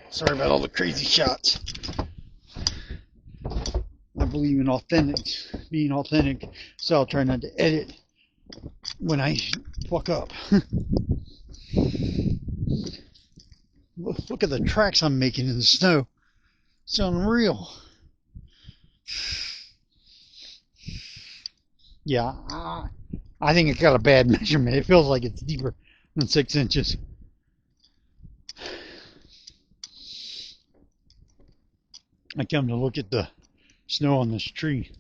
Sorry about all the crazy shots. I believe in being authentic, so I'll try not to edit when I fuck up. Look at the tracks I'm making in the snow. It's unreal. Yeah, I think it got a bad measurement. It feels like it's deeper than 6 inches. I come to look at the snow on this tree.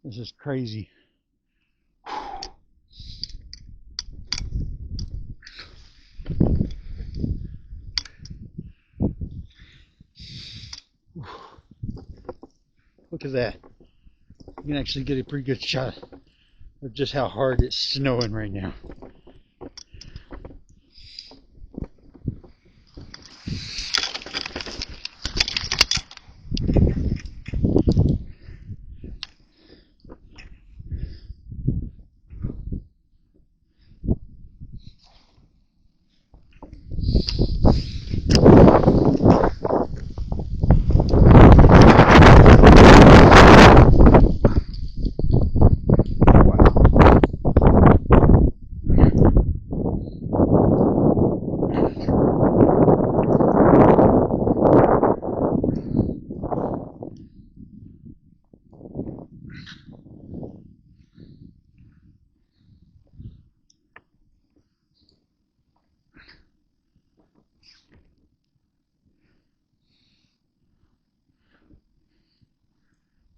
This is crazy. Look at that. You can actually get a pretty good shot of just how hard it's snowing right now.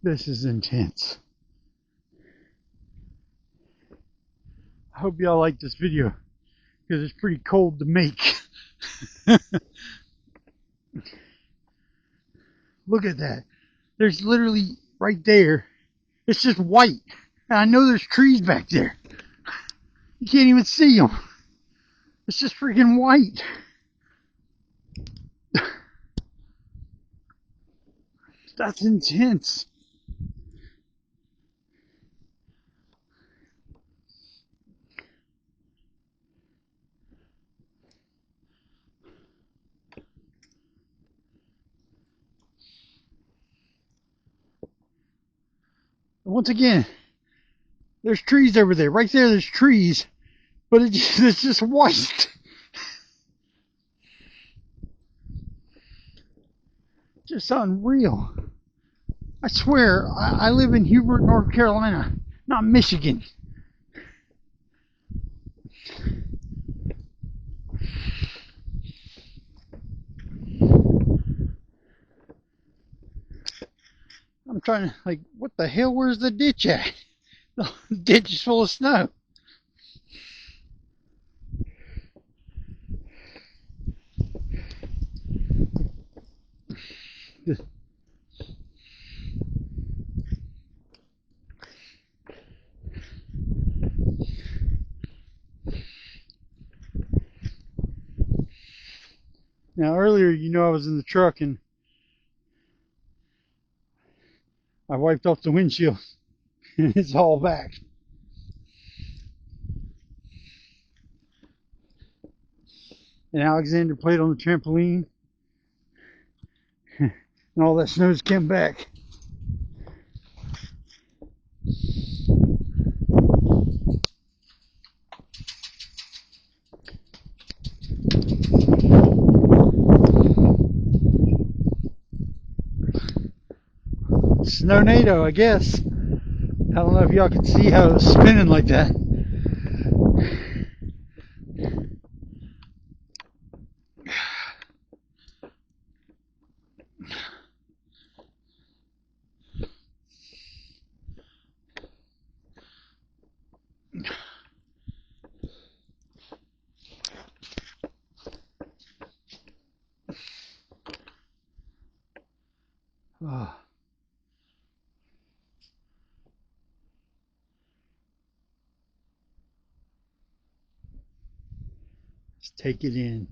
This is intense. I hope y'all like this video because it's pretty cold to make. Look at that. There's literally right there. It's just white. And I know there's trees back there. You can't even see them. It's just freaking white. That's intense. Once again, there's trees over there. Right there, there's trees. But it's just white. Just unreal. I swear, I live in Hubert, North Carolina, not Michigan. I'm trying to, like, what the hell? Where's the ditch at? The ditch is full of snow. Now, earlier, I was in the truck and I wiped off the windshield and it's all back. And Alexander played on the trampoline and all that snow's came back. Snownado, I guess. I don't know if y'all can see how it's spinning like that. Oh. Just take it in.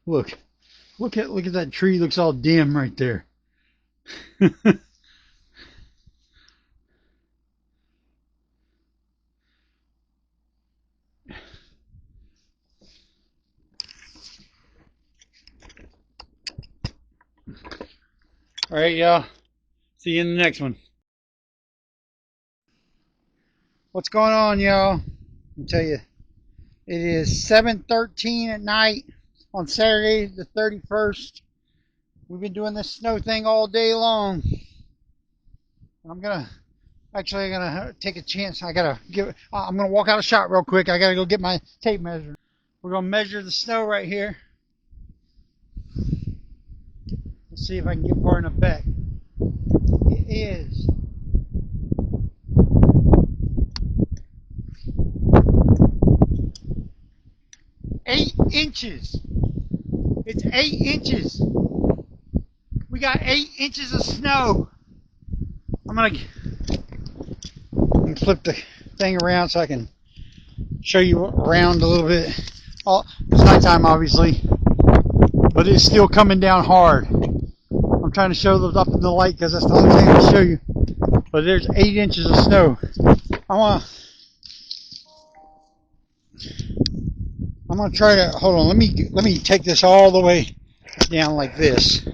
Look at that tree. Looks all dim right there. All right, y'all. See you in the next one. What's going on, y'all? I'll tell you. It is 7:13 at night on Saturday the 31st. We've been doing this snow thing all day long. I'm gonna take a chance. I'm gonna walk out of shot real quick. I gotta go get my tape measure. We're gonna measure the snow right here. Let's see if I can get far enough back. It is 8 inches. It's 8 inches. We got 8 inches of snow. I'm gonna flip the thing around so I can show you around a little bit. It's nighttime, obviously, but it's still coming down hard. I'm trying to show those up in the light because that's the only thing I can show you. But there's 8 inches of snow. I'm gonna try to hold on. Let me take this all the way down like this.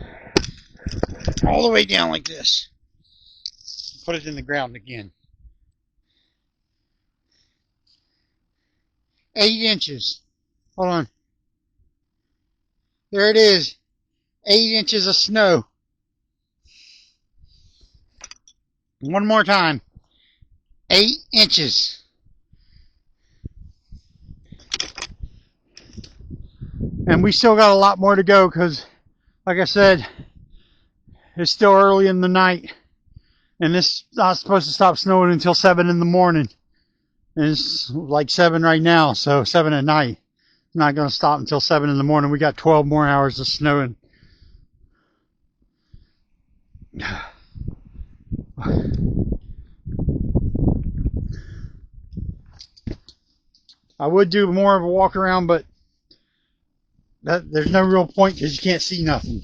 All the way down like this. Put it in the ground again. 8 inches. Hold on. There it is. 8 inches of snow. One more time. 8 inches. And we still got a lot more to go because, like I said, it's still early in the night. And it's not supposed to stop snowing until 7 in the morning. And it's like 7 right now, so 7 at night. It's not going to stop until 7 in the morning. We got 12 more hours of snowing. I would do more of a walk around, but there's no real point because you can't see nothing.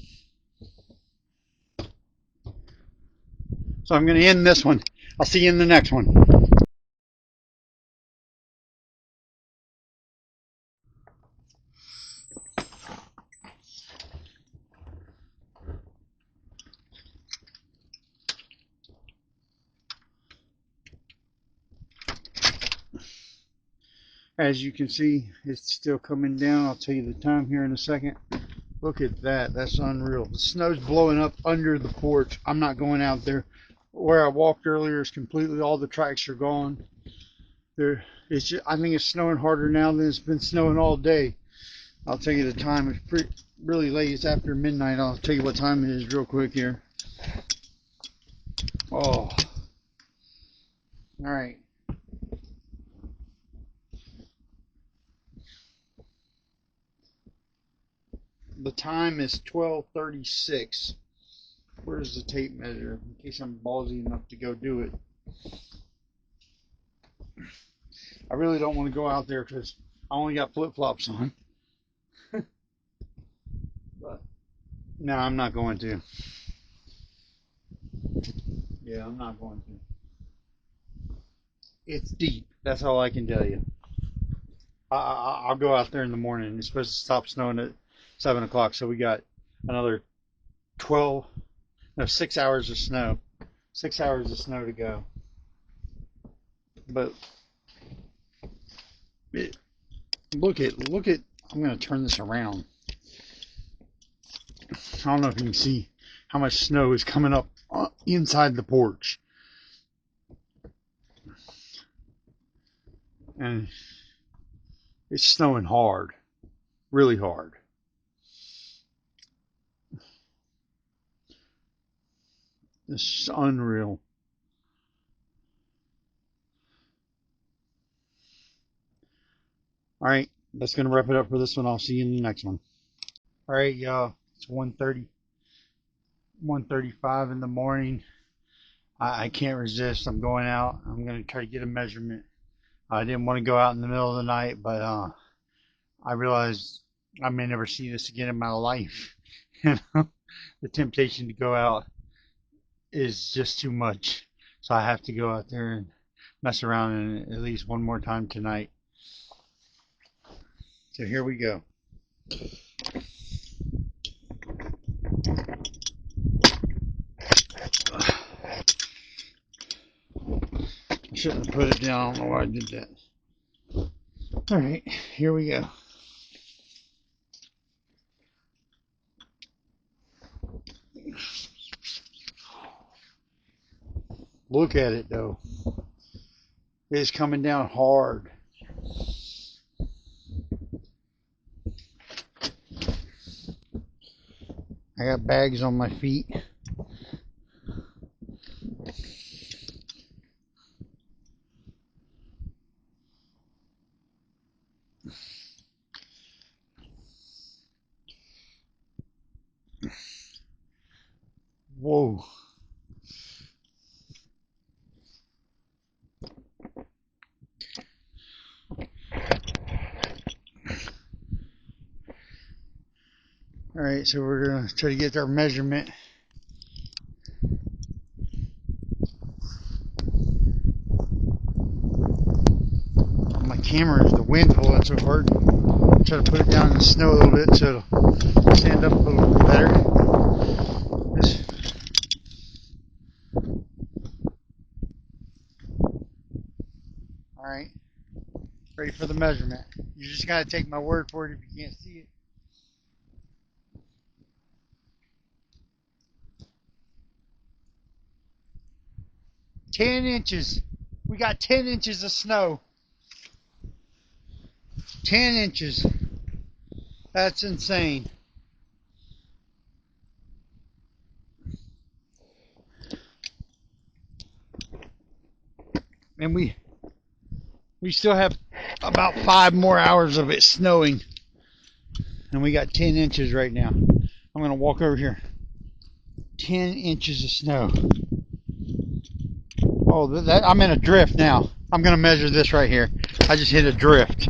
So I'm going to end this one. I'll see you in the next one. As you can see, it's still coming down. I'll tell you the time here in a second. Look at that. That's unreal. The snow's blowing up under the porch. I'm not going out there. Where I walked earlier is completely, all the tracks are gone. I think it's snowing harder now than it's been snowing all day. I'll tell you the time. It's really late. It's after midnight. I'll tell you what time it is real quick here. Oh. All right. The time is 12:36. Where's the tape measure? In case I'm ballsy enough to go do it. I really don't want to go out there because I only got flip-flops on. But no, I'm not going to. Yeah, I'm not going to. It's deep. That's all I can tell you. I'll go out there in the morning. It's supposed to stop snowing at 7 o'clock, so we got another 6 hours of snow. 6 hours of snow to go. But look at, I'm going to turn this around. I don't know if you can see how much snow is coming up inside the porch. And it's snowing hard. Really hard. This is unreal. All right, that's going to wrap it up for this one. I'll see you in the next one. All right, y'all. It's 1:35 in the morning. I can't resist. I'm going out. I'm going to try to get a measurement. I didn't want to go out in the middle of the night, but I realized I may never see this again in my life. You know, the temptation to go out is just too much. So I have to go out there and mess around at least one more time tonight. So here we go. I shouldn't have put it down. I don't know why I did that. Alright, here we go. Look at it though. It's coming down hard. I got bags on my feet. Whoa. Alright, so we're going to try to get our measurement. My camera is the wind pulling so hard. Try to put it down in the snow a little bit so it'll stand up a little bit better. Alright, ready for the measurement. You just got to take my word for it if you can't see it. 10 inches. We got 10 inches of snow. 10 inches. That's insane. And we still have about 5 more hours of it snowing. And we got 10 inches right now. I'm going to walk over here. 10 inches of snow. Oh, I'm in a drift now. I'm going to measure this right here. I just hit a drift.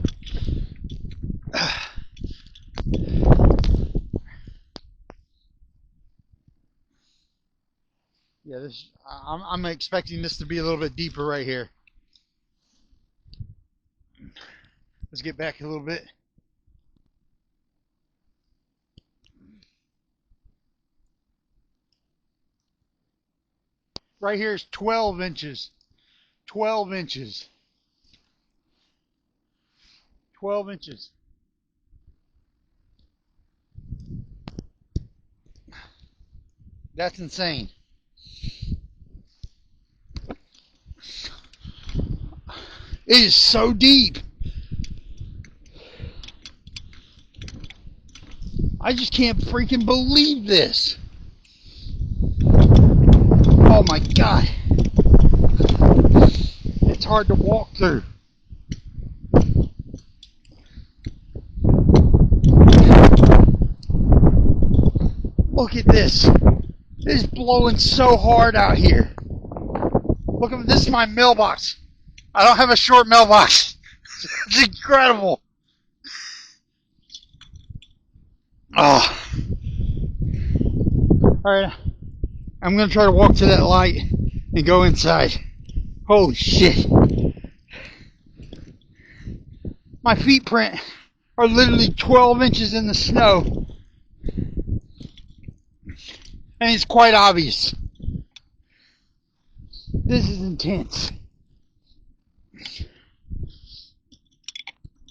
Yeah, I'm expecting this to be a little bit deeper right here. Let's get back a little bit. Right here is 12 inches. 12 inches. 12 inches. That's insane. It is so deep. I just can't freaking believe this. Oh my God. It's hard to walk through. Look at this. It's blowing so hard out here. Look at this is my mailbox. I don't have a short mailbox. It's incredible. Oh. Alright. I'm going to try to walk to that light and go inside. Holy shit. My feet print are literally 12 inches in the snow. And it's quite obvious. This is intense.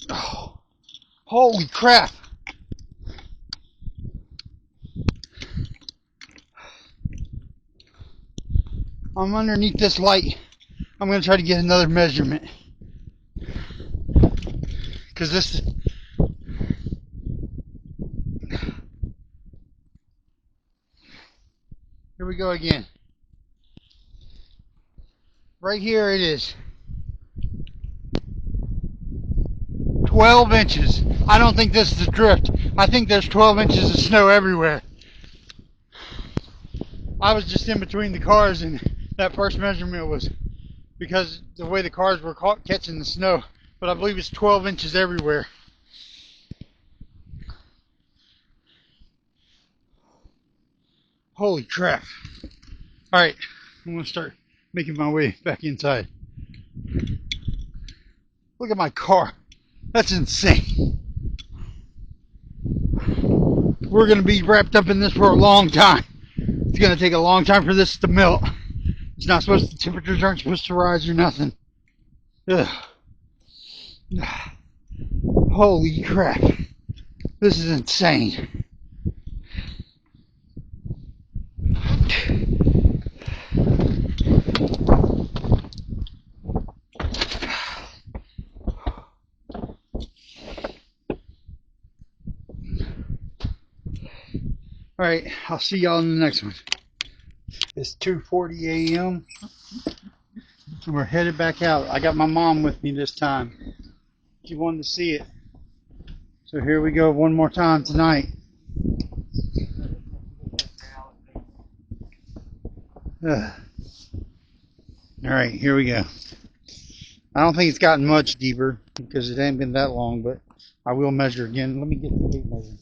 Oh, holy crap. I'm underneath this light. I'm going to try to get another measurement. Because this... Here we go again. Right here it is. 12 inches. I don't think this is a drift. I think there's 12 inches of snow everywhere. I was just in between the cars, and that first measurement was because the way the cars were catching the snow. But I believe it's 12 inches everywhere. Holy crap. Alright, I'm going to start making my way back inside. Look at my car. That's insane. We're going to be wrapped up in this for a long time. It's going to take a long time for this to melt. It's not supposed to, temperatures aren't supposed to rise or nothing. Ugh. Holy crap. This is insane. Alright, I'll see y'all in the next one. It's 2:40 a.m. and we're headed back out. I got my mom with me this time. She wanted to see it. So here we go one more time tonight. Alright, here we go. I don't think it's gotten much deeper because it ain't been that long, but I will measure again. Let me get the tape measure.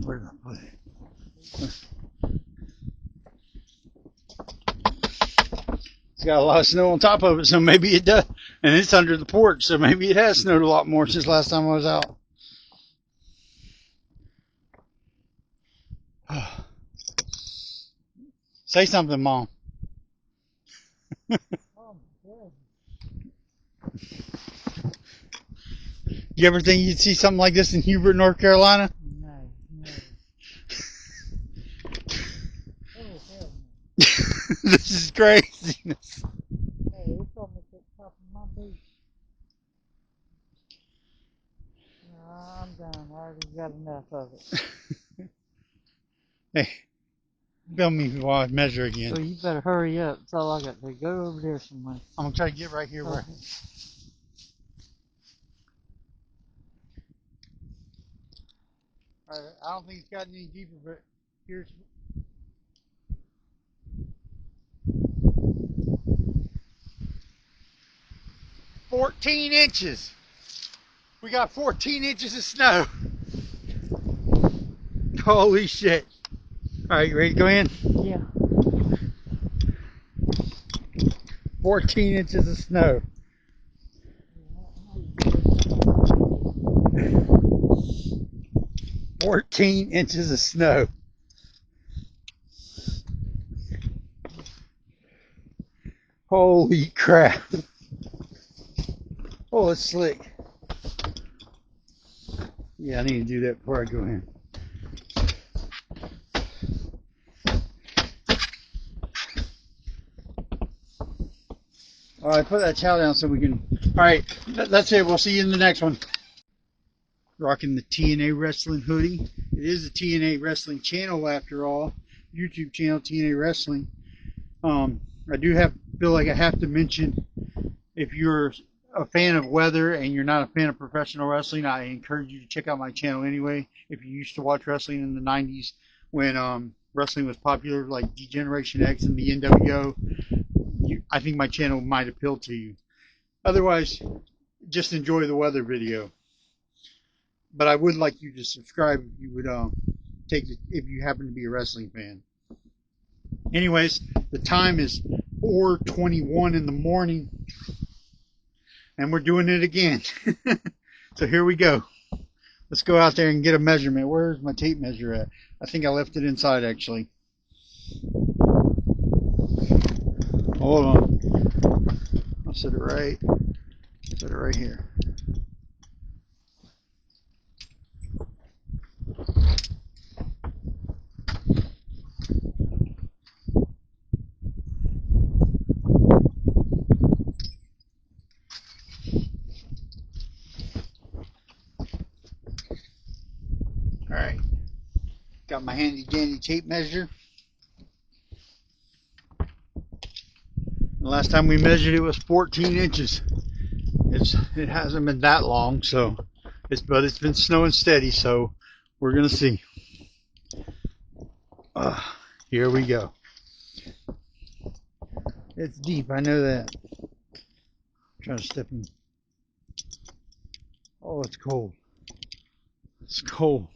Where did I put it? It's got a lot of snow on top of it, so maybe it does. And it's under the porch, so maybe it has snowed a lot more since last time I was out. Say something, Mom. You ever think you'd see something like this in Hubert, North Carolina? No. Oh, hell no. This is craziness. Hey, it's almost at the top of my boot. No, I'm done. I already got enough of it. Hey, film me while I measure again. So you better hurry up. That's all I got to do. Go over there somewhere. I'm going to try to get right here. Okay. All right, I don't think it's gotten any deeper, but here's... "14 inches. We got 14 inches of snow. Holy shit. All right, you ready to go in? Yeah. 14 inches of snow. 14 inches of snow. Holy crap. Oh, it's slick. Yeah, I need to do that before I go in. All right, put that chow down so we can... All right, that's it. We'll see you in the next one. Rocking the TNA Wrestling hoodie. It is a TNA Wrestling channel after all. YouTube channel, TNA Wrestling. I do feel like I have to mention, if you're a fan of weather and you're not a fan of professional wrestling, I encourage you to check out my channel anyway. If you used to watch wrestling in the 90s when wrestling was popular, like D-Generation X and the NWO, I think my channel might appeal to you. Otherwise, just enjoy the weather video. But I would like you to subscribe if you would if you happen to be a wrestling fan. Anyways, the time is 4:21 in the morning, and we're doing it again. So here we go. Let's go out there and get a measurement. Where's my tape measure at? I think I left it inside, actually. Hold on. I'll set it right here. Alright, got my handy dandy tape measure. The last time we measured it was 14 inches. It hasn't been that long, but it's been snowing steady, so we're gonna see. Here we go. It's deep, I know that. I'm trying to step in. Oh, it's cold. It's cold.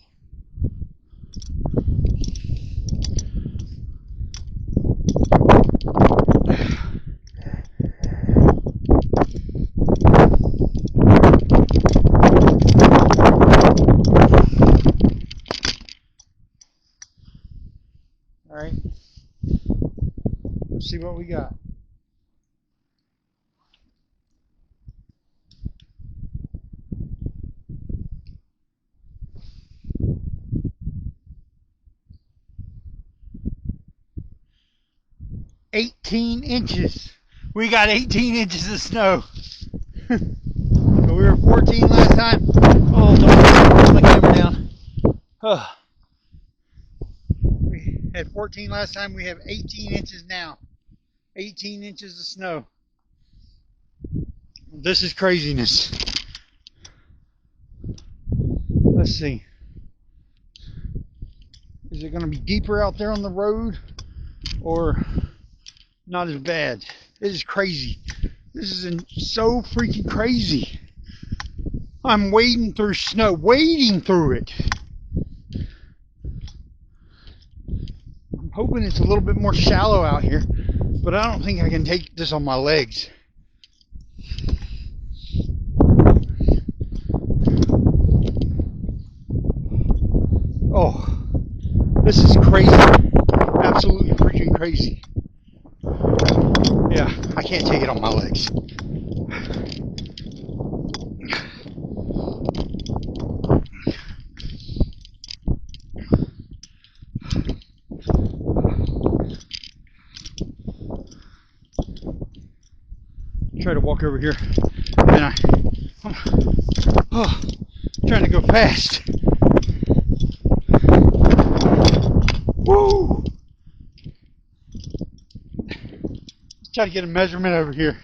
All right. Let's see what we got. 18 inches. We got 18 inches of snow. So we were 14 last time. Oh, don't put my camera down. We had 14 last time. We have 18 inches now. 18 inches of snow. This is craziness. Let's see. Is it going to be deeper out there on the road or not as bad? This is crazy. This is so freaking crazy. I'm wading through snow, wading through it. I'm hoping it's a little bit more shallow out here, but I don't think I can take this on my legs. Oh, this is crazy. Absolutely freaking crazy. Yeah, I can't take it on my legs. Try to walk over here, and I'm trying to go fast. Woo! Let's try to get a measurement over here.